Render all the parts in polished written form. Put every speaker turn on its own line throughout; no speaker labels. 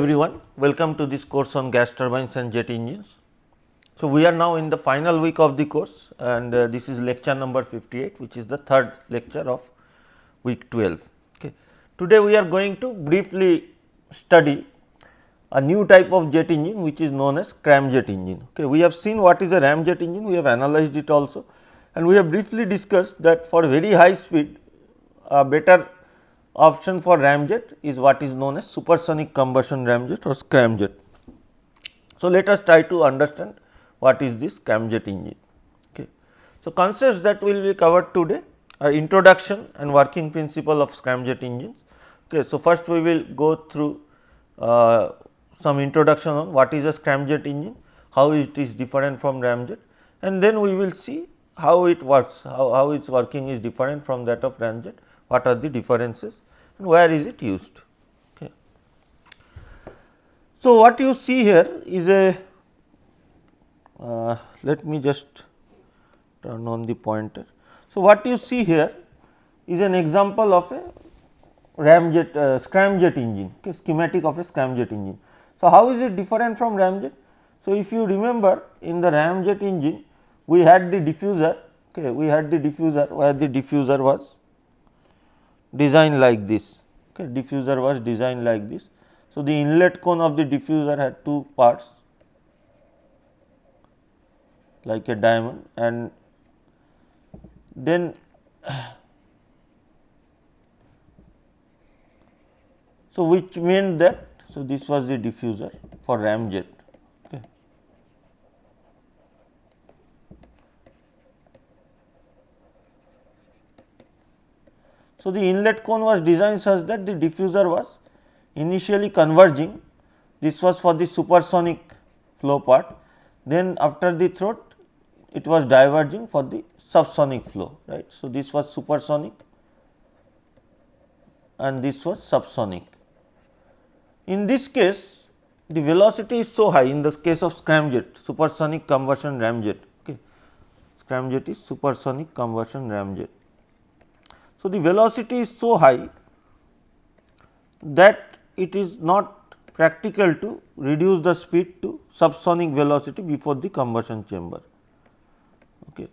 everyone, welcome to this course on gas turbines and jet engines. So, we are now in the final week of the course and this is lecture number 58, which is the third lecture of week 12. Okay. Today, we are going to briefly study a new type of jet engine which is known as scramjet engine. Okay. We have seen what is a ramjet engine, we have analyzed it also, and we have briefly discussed that for very high speed a better option for ramjet is what is known as supersonic combustion ramjet or scramjet. So, let us try to understand what is this scramjet engine. Okay. So, concepts that will be covered today are introduction and working principle of scramjet engines. Okay. So, first we will go through some introduction on what is a scramjet engine, how it is different from ramjet, and then we will see how it works, how its working is different from that of ramjet, what are the differences and where is it used. Okay. So, what you see here is a let me just turn on the pointer. So, what you see here is an example of a ramjet scramjet engine, okay, schematic of a scramjet engine. So, how is it different from ramjet? So, if you remember in the ramjet engine we had the diffuser, okay, we had the diffuser where the diffuser was designed like this, okay, diffuser was designed like this. So, the inlet cone of the diffuser had two parts like a diamond, and then so which meant that, so this was the diffuser for ramjet. Okay. So, the inlet cone was designed such that the diffuser was initially converging, this was for the supersonic flow part, then after the throat it was diverging for the subsonic flow, right. So, this was supersonic and this was subsonic. In this case the velocity is so high in the case of scramjet, supersonic combustion ramjet, okay. Scramjet is supersonic combustion ramjet. So, the velocity is so high that it is not practical to reduce the speed to subsonic velocity before the combustion chamber, okay,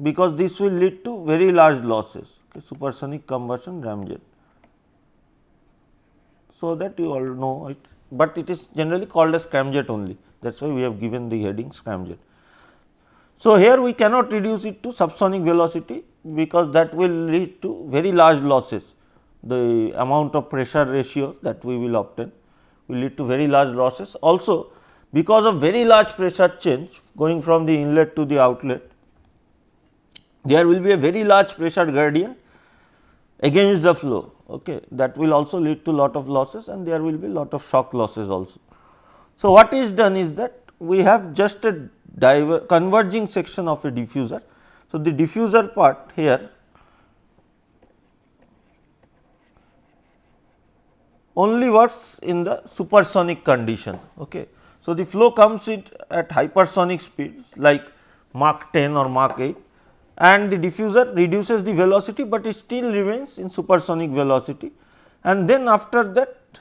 because this will lead to very large losses, okay, supersonic combustion ramjet. So, that you all know it, but it is generally called as scramjet only, that is why we have given the heading scramjet. So, here we cannot reduce it to subsonic velocity because that will lead to very large losses. The amount of pressure ratio that we will obtain will lead to very large losses. Also, because of very large pressure change going from the inlet to the outlet, there will be a very large pressure gradient against the flow, okay. That will also lead to lot of losses and there will be lot of shock losses also. So, what is done is that we have just a converging section of a diffuser. So, the diffuser part here only works in the supersonic condition, okay. So, the flow comes at hypersonic speeds like Mach 10 or Mach 8 and the diffuser reduces the velocity, but it still remains in supersonic velocity, and then after that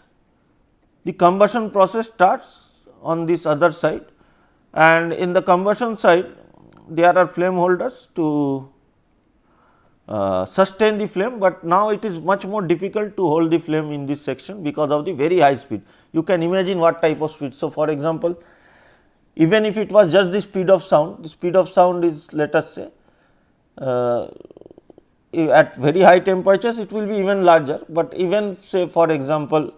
the combustion process starts on this other side, and in the combustion side there are flame holders to sustain the flame, but now it is much more difficult to hold the flame in this section because of the very high speed. You can imagine what type of speed. So, for example, even if it was just the speed of sound, the speed of sound is, let us say, at very high temperatures it will be even larger, but even say for example,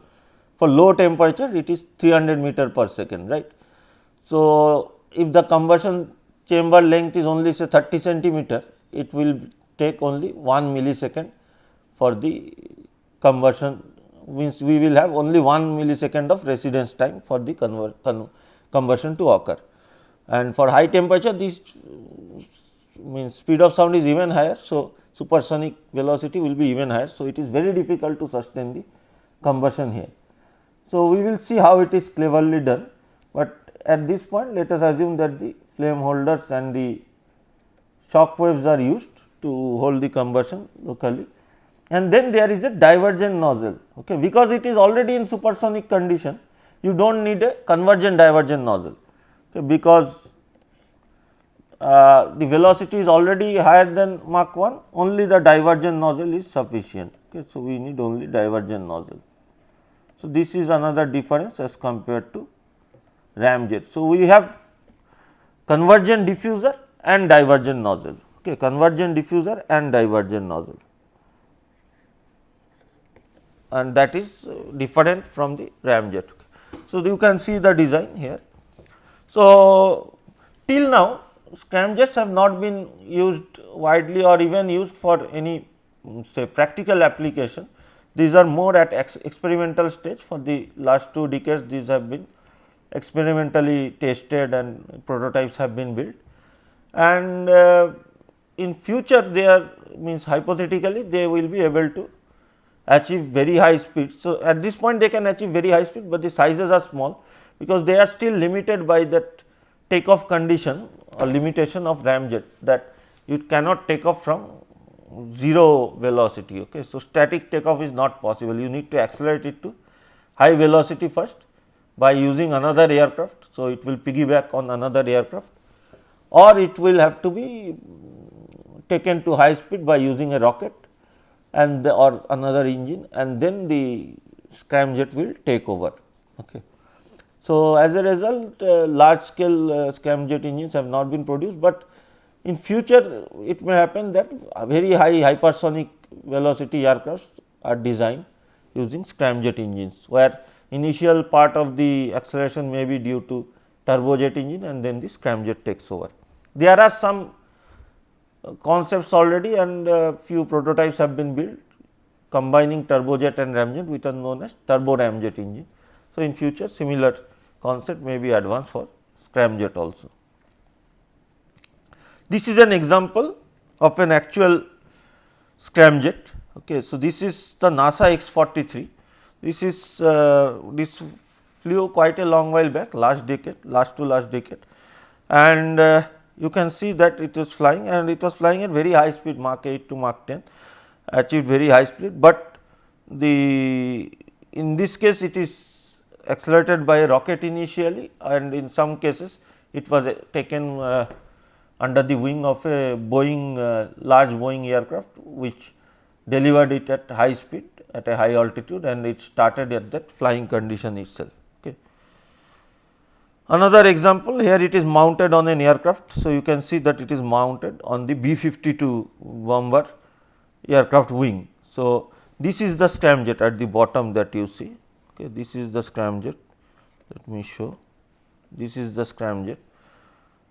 for low temperature it is 300 meter per second, right. So, if the combustion chamber length is only say 30 centimeter, it will take only 1 millisecond for the combustion, means we will have only 1 millisecond of residence time for the combustion to occur, and for high temperature this means speed of sound is even higher. So, supersonic velocity will be even higher. So, it is very difficult to sustain the combustion here. So, we will see how it is cleverly done, but at this point let us assume that the flame holders and the shock waves are used to hold the combustion locally, and then there is a divergent nozzle, okay. Because it is already in supersonic condition, you do not need a convergent divergent nozzle, okay, because the velocity is already higher than Mach 1, only the divergent nozzle is sufficient. Okay. So, we need only divergent nozzle. So, this is another difference as compared to ramjet. So, we have convergent diffuser and divergent nozzle, okay, convergent diffuser and divergent nozzle, and that is different from the ramjet. Okay. So, you can see the design here. So, till now scramjets have not been used widely or even used for any say practical application. These are more at experimental stage. For the last 2 decades, these have been experimentally tested and prototypes have been built, and in future they are means hypothetically they will be able to achieve very high speed. So, at this point they can achieve very high speed, but the sizes are small because they are still limited by that takeoff condition or limitation of ramjet, that you cannot take off from 0 velocity. Okay. So, static takeoff is not possible, you need to accelerate it to high velocity first by using another aircraft. So, it will piggyback on another aircraft, or it will have to be taken to high speed by using a rocket and or another engine, and then the scramjet will take over. Okay. So, as a result large scale scramjet engines have not been produced, but in future it may happen that very high hypersonic velocity aircrafts are designed using scramjet engines, where initial part of the acceleration may be due to turbojet engine and then the scramjet takes over. There are some concepts already and few prototypes have been built combining turbojet and ramjet, which are known as turbo ramjet engine. So, in future similar concept may be advanced for scramjet also. This is an example of an actual scramjet. Okay. So, this is the NASA X-43. This is this flew quite a long while back, last decade, last to last decade, and you can see that it was flying, and it was flying at very high speed, Mach 8 to Mach 10, achieved very high speed, but the in this case it is accelerated by a rocket initially, and in some cases it was taken under the wing of a Boeing large Boeing aircraft, which delivered it at high speed at a high altitude, and it started at that flying condition itself. Okay. Another example, here it is mounted on an aircraft. So, you can see that it is mounted on the B-52 bomber aircraft wing. So, this is the scramjet at the bottom that you see. Okay. This is the scramjet, let me show, this is the scramjet,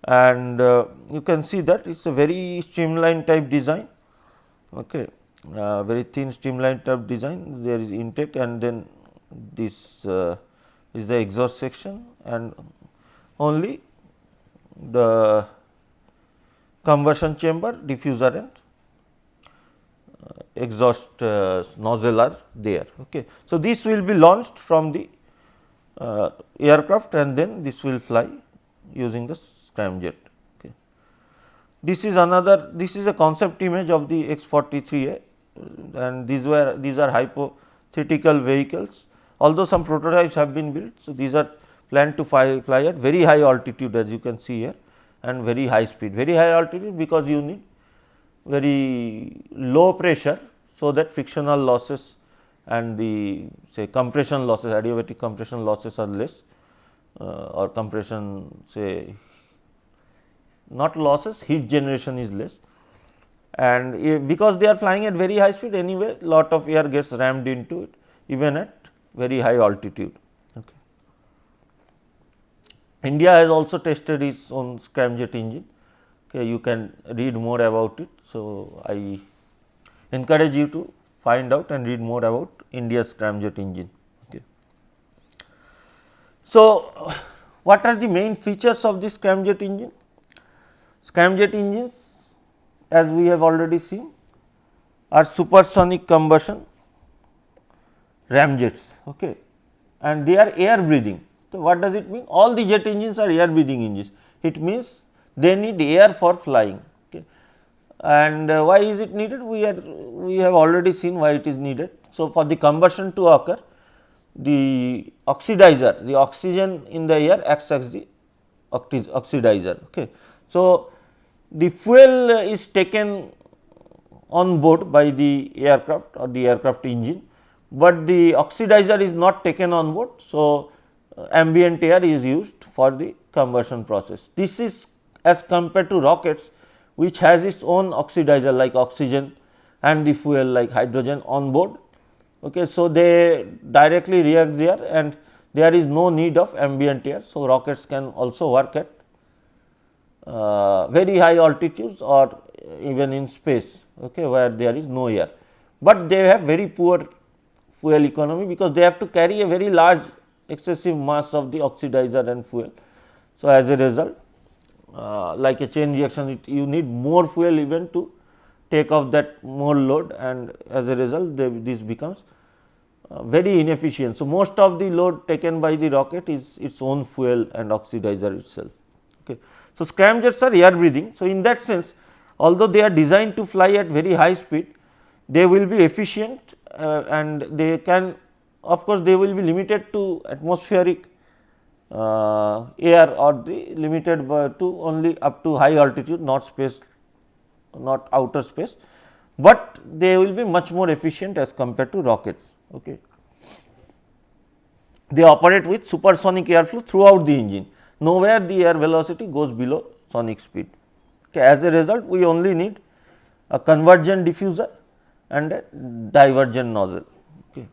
and you can see that it is a very streamlined type design. Okay. Very thin streamlined type design, there is intake, and then this is the exhaust section, and only the combustion chamber, diffuser and exhaust nozzle are there. Okay. So, this will be launched from the aircraft, and then this will fly using the scramjet. Okay. This is another, this is a concept image of the X-43A, and these are hypothetical vehicles, although some prototypes have been built. So, these are planned to fly at very high altitude, as you can see here, and very high speed. Very high altitude because you need very low pressure, so that frictional losses and the say compression losses, adiabatic compression losses are less, or compression say not losses, heat generation is less, and because they are flying at very high speed anyway, lot of air gets rammed into it even at very high altitude. Okay. India has also tested its own scramjet engine. Okay, you can read more about it. So, I encourage you to find out and read more about India's scramjet engine. Okay. So, what are the main features of this scramjet engine? Scramjet engines, as we have already seen, are supersonic combustion ramjets, okay, and they are air breathing. So, what does it mean? All the jet engines are air breathing engines. It means they need air for flying. Okay. And why is it needed? We have already seen why it is needed. So, for the combustion to occur, the oxidizer, the oxygen in the air acts as the oxidizer. Okay. So, the fuel is taken on board by the aircraft or the aircraft engine, but the oxidizer is not taken on board. So, ambient air is used for the combustion process. This is as compared to rockets, which has its own oxidizer like oxygen and the fuel like hydrogen on board. Okay. So, they directly react there and there is no need of ambient air. So, rockets can also work at very high altitudes or even in space, okay, where there is no air, but they have very poor fuel economy because they have to carry a very large excessive mass of the oxidizer and fuel. So, as a result, like a chain reaction, you need more fuel even to take off that more load, and as a result this becomes very inefficient. So, most of the load taken by the rocket is its own fuel and oxidizer itself. Okay. So, scramjets are air breathing. So, in that sense, although they are designed to fly at very high speed, they will be efficient and they can, of course, they will be limited to atmospheric air or the limited to only up to high altitude, not space, not outer space, but they will be much more efficient as compared to rockets. Okay. They operate with supersonic airflow throughout the engine. Nowhere the air velocity goes below sonic speed. Okay. As a result, we only need a convergent diffuser and a divergent nozzle. Okay.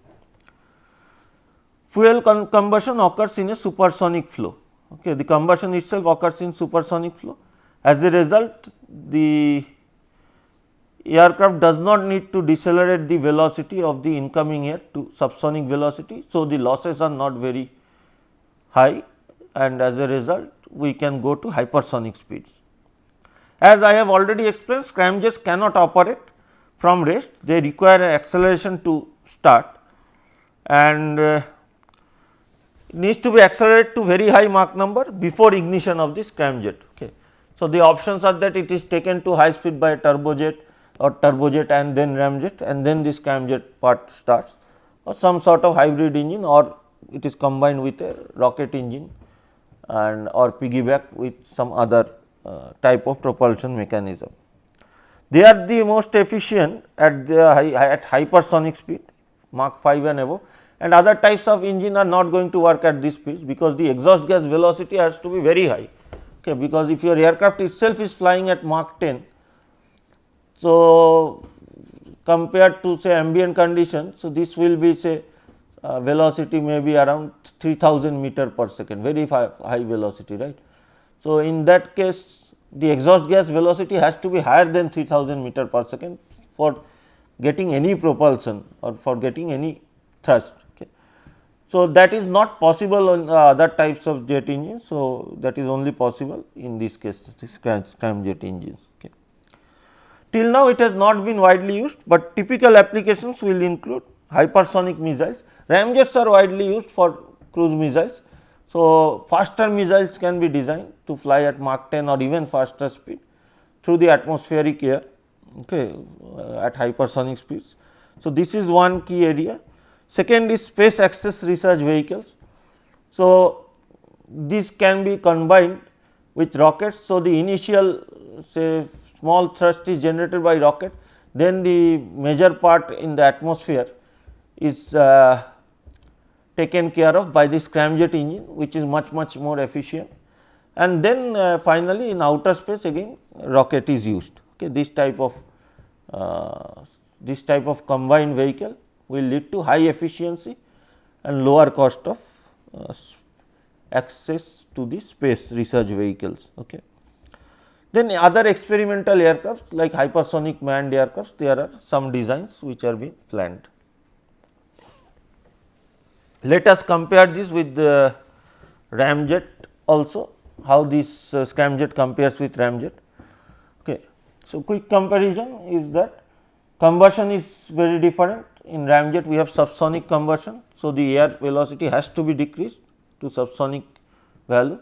Fuel combustion occurs in a supersonic flow. Okay. The combustion itself occurs in supersonic flow. As a result, the aircraft does not need to decelerate the velocity of the incoming air to subsonic velocity. So, the losses are not very high, and as a result we can go to hypersonic speeds. As I have already explained, scramjets cannot operate from rest, they require an acceleration to start, and it needs to be accelerated to very high Mach number before ignition of the scramjet. Okay. So, the options are that it is taken to high speed by a turbojet or turbojet and then ramjet, and then the scramjet part starts, or some sort of hybrid engine, or it is combined with a rocket engine and or piggyback with some other type of propulsion mechanism. They are the most efficient at the at hypersonic speed, Mach 5 and above, and other types of engine are not going to work at this speed because the exhaust gas velocity has to be very high. Okay, because if your aircraft itself is flying at Mach 10, so compared to say ambient conditions, so this will be say velocity may be around 3000 meter per second, very high velocity, right. So, in that case the exhaust gas velocity has to be higher than 3000 meter per second for getting any propulsion or for getting any thrust. Okay. So, that is not possible on other types of jet engines. So, that is only possible in this case scramjet engines. Okay. Till now it has not been widely used, but typical applications will include hypersonic missiles. Ramjets are widely used for cruise missiles. So, faster missiles can be designed to fly at Mach 10 or even faster speed through the atmospheric air, okay, at hypersonic speeds. So, this is one key area. Second is space access research vehicles. So, this can be combined with rockets. So, the initial say small thrust is generated by rocket, then the major part in the atmosphere is taken care of by the scramjet engine, which is much more efficient, and then finally, in outer space again rocket is used. Okay. This type of combined vehicle will lead to high efficiency and lower cost of access to the space research vehicles. Okay. Then other experimental aircraft like hypersonic manned aircraft, there are some designs which are being planned. Let us compare this with the ramjet also, how this scramjet compares with ramjet. Okay. So, quick comparison is that combustion is very different. In ramjet we have subsonic combustion. So, the air velocity has to be decreased to subsonic value,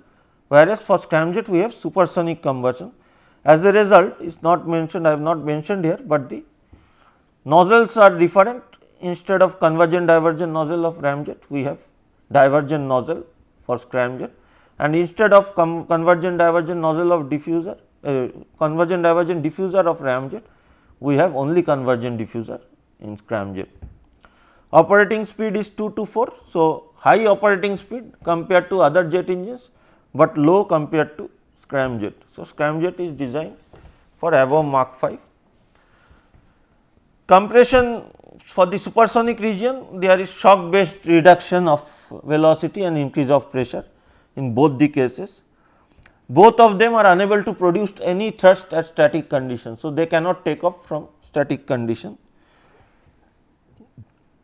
whereas for scramjet we have supersonic combustion. As a result, it is not mentioned, I have not mentioned here, but the nozzles are different. instead of convergent divergent nozzle of ramjet, we have divergent nozzle for scramjet, and instead of convergent divergent nozzle of diffuser, convergent divergent diffuser of ramjet, we have only convergent diffuser in scramjet. Operating speed is 2 to 4. So, high operating speed compared to other jet engines, but low compared to scramjet. So, scramjet is designed for above Mach 5. Compression for the supersonic region, there is shock based reduction of velocity and increase of pressure in both the cases. Both of them are unable to produce any thrust at static condition. So, they cannot take off from static condition.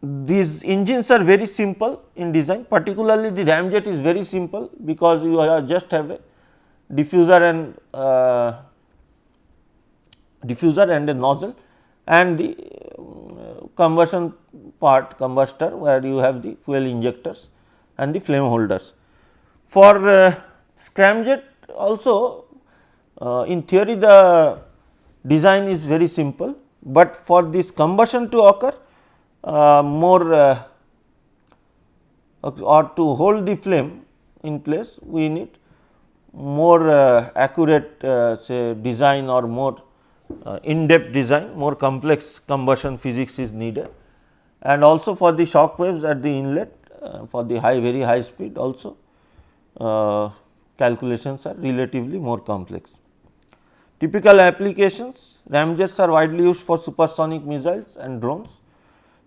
These engines are very simple in design, particularly the ramjet is very simple, because you just have a diffuser and a nozzle, and the combustion part, combustor, where you have the fuel injectors and the flame holders. For scramjet also, in theory the design is very simple, but for this combustion to occur, or to hold the flame in place, we need more accurate say design, or more in depth design, more complex combustion physics is needed, and also for the shock waves at the inlet, for the very high speed also calculations are relatively more complex. Typical applications: ramjets are widely used for supersonic missiles and drones.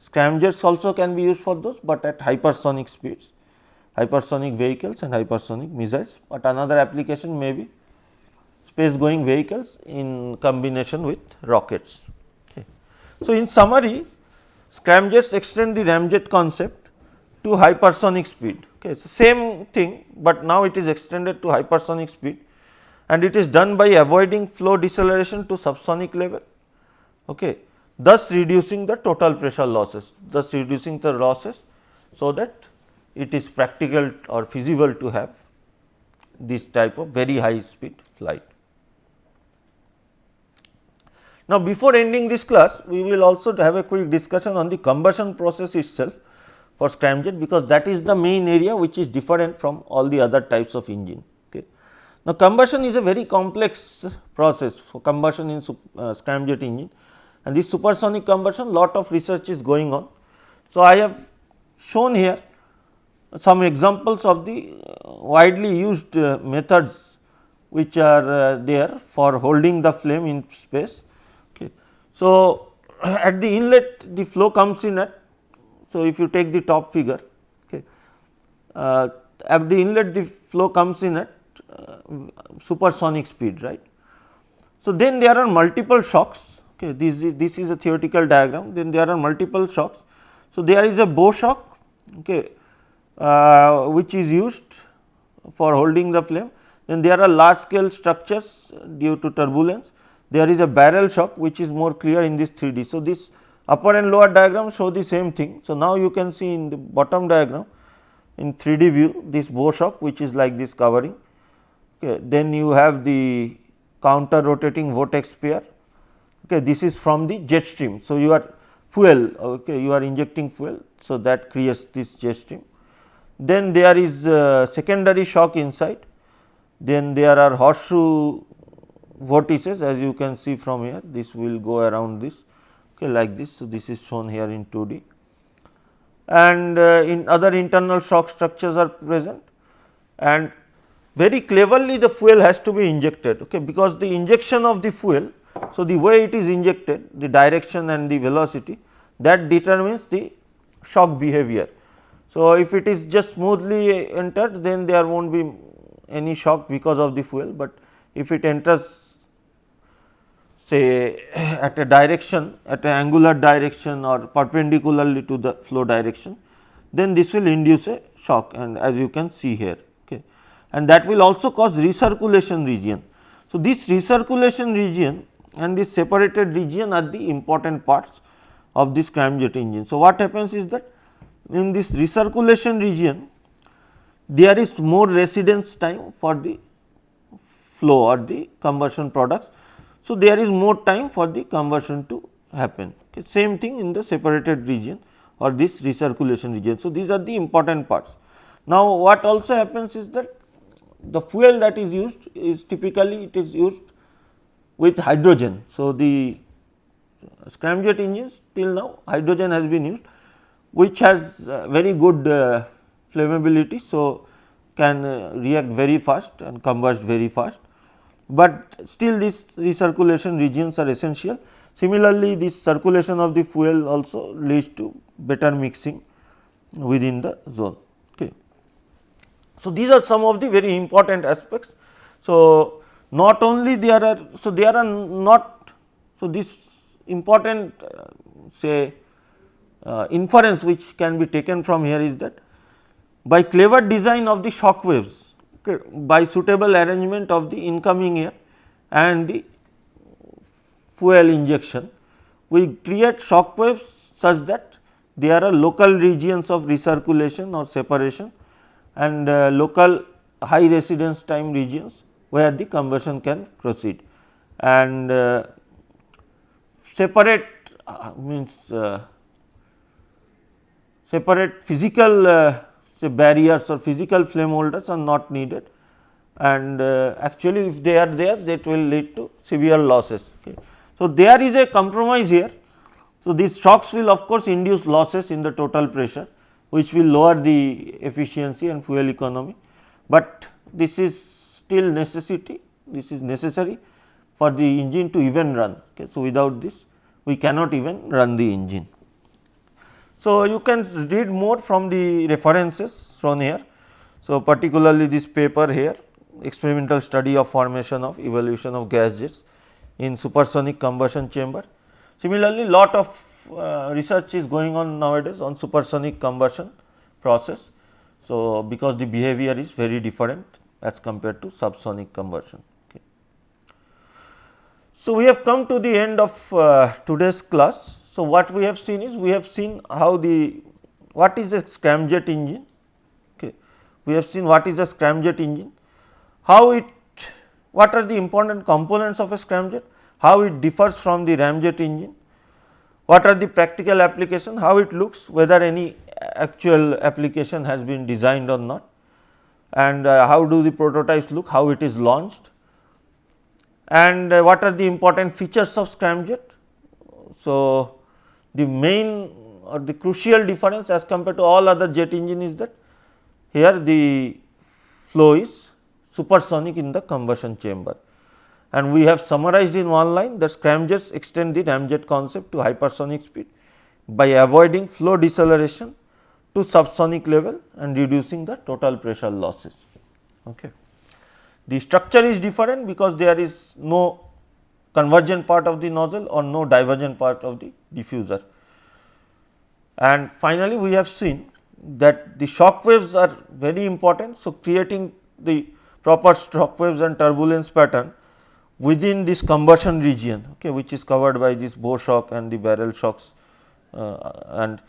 Scramjets also can be used for those, but at hypersonic speeds, hypersonic vehicles and hypersonic missiles, but another application may be space going vehicles in combination with rockets. Okay. So, in summary, scramjets extend the ramjet concept to hypersonic speed. Okay. So, same thing, but now it is extended to hypersonic speed, and it is done by avoiding flow deceleration to subsonic level, okay, thus reducing the total pressure losses, thus reducing the losses, so that it is practical or feasible to have this type of very high speed flight. Now, before ending this class, we will also have a quick discussion on the combustion process itself for scramjet, because that is the main area which is different from all the other types of engine. Okay. Now, combustion is a very complex process for combustion in scramjet engine, and this supersonic combustion, lot of research is going on. So, I have shown here some examples of the widely used methods which are there for holding the flame in space. Okay. So, at the inlet the flow comes in at, so if you take the top figure, okay, at the inlet the flow comes in at supersonic speed, right. So, then there are multiple shocks. Okay, this is a theoretical diagram, then there are multiple shocks. So, there is a bow shock, okay, which is used for holding the flame. Then there are large scale structures due to turbulence. There is a barrel shock which is more clear in this 3D. So, this upper and lower diagram show the same thing. So, now you can see in the bottom diagram in 3D view this bow shock which is like this covering. Okay. Then you have the counter rotating vortex pair. Okay, this is from the jet stream. So, you are fuel, okay, you are injecting fuel. So, that creates this jet stream. Then there is secondary shock inside, then there are horseshoe vortices, as you can see from here, this will go around this, okay, like this. So, this is shown here in 2D, and in other internal shock structures are present, and very cleverly the fuel has to be injected, okay, because the injection of the fuel, so the way it is injected, the direction and the velocity, that determines the shock behavior. So, if it is just smoothly entered, then there will not be any shock because of the fuel, but if it enters say at a direction, at an angular direction or perpendicularly to the flow direction, then this will induce a shock, and as you can see here, okay, and that will also cause recirculation region. So, this recirculation region and this separated region are the important parts of this scramjet engine. So, what happens is that in this recirculation region there is more residence time for the flow or the combustion products. So, there is more time for the combustion to happen. Okay. Same thing in the separated region or this recirculation region. So, these are the important parts. Now, what also happens is that the fuel that is used is typically it is used with hydrogen. So, the scramjet engines till now hydrogen has been used, which has very good flammability. So, can react very fast and combust very fast, but still these recirculation regions are essential. Similarly, this circulation of the fuel also leads to better mixing within the zone. Okay. So, these are some of the very important aspects. So, not only there are not, so this important say inference which can be taken from here is that by clever design of the shock waves, okay, by suitable arrangement of the incoming air and the fuel injection, we create shock waves such that there are local regions of recirculation or separation and local high residence time regions where the combustion can proceed, and separate means separate physical say barriers or physical flame holders are not needed, and actually if they are there, that will lead to severe losses. Okay. So, there is a compromise here. So, these shocks will of course induce losses in the total pressure, which will lower the efficiency and fuel economy, but this is still necessity, this is necessary for the engine to even run. Okay. So, without this we cannot even run the engine. So, you can read more from the references shown here. So, particularly this paper here, experimental study of formation of evolution of gas jets in supersonic combustion chamber. Similarly, lot of research is going on nowadays on supersonic combustion process. So, because the behavior is very different as compared to subsonic combustion. Okay. So, we have come to the end of today's class. So, what we have seen is, we have seen how what is a scramjet engine, okay. We have seen what is a scramjet engine, what are the important components of a scramjet, how it differs from the ramjet engine, what are the practical application, how it looks, whether any actual application has been designed or not, and how do the prototypes look, how it is launched, and what are the important features of scramjet. So, the main or the crucial difference as compared to all other jet engine is that here the flow is supersonic in the combustion chamber, and we have summarized in one line that scramjets extend the ramjet concept to hypersonic speed by avoiding flow deceleration to subsonic level and reducing the total pressure losses. Okay. The structure is different because there is no convergent part of the nozzle or no divergent part of the diffuser. And finally, we have seen that the shock waves are very important. So, creating the proper shock waves and turbulence pattern within this combustion region, okay, which is covered by this bow shock and the barrel shocks, and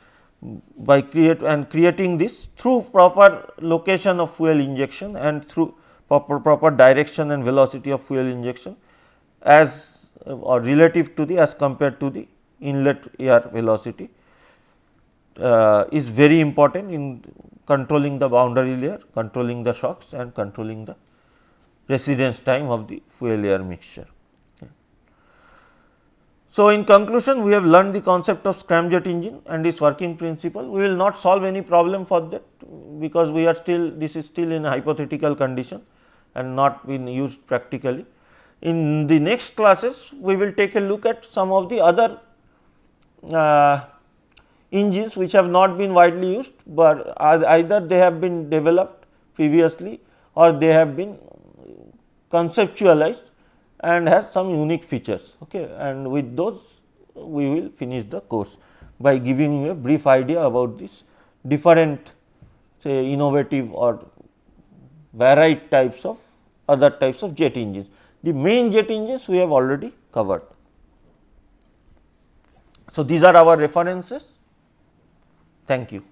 by creating this through proper location of fuel injection and through proper direction and velocity of fuel injection as or relative to the as compared to the inlet air velocity is very important in controlling the boundary layer, controlling the shocks and controlling the residence time of the fuel air mixture. So, in conclusion, we have learned the concept of scramjet engine and its working principle. We will not solve any problem for that, because we are still, this is still in a hypothetical condition and not been used practically. In the next classes, we will take a look at some of the other engines which have not been widely used, but either they have been developed previously or they have been conceptualized and has some unique features. Okay. And with those we will finish the course by giving you a brief idea about this different, say, innovative or varied types of other types of jet engines. The main jet engines we have already covered. So, these are our references. Thank you.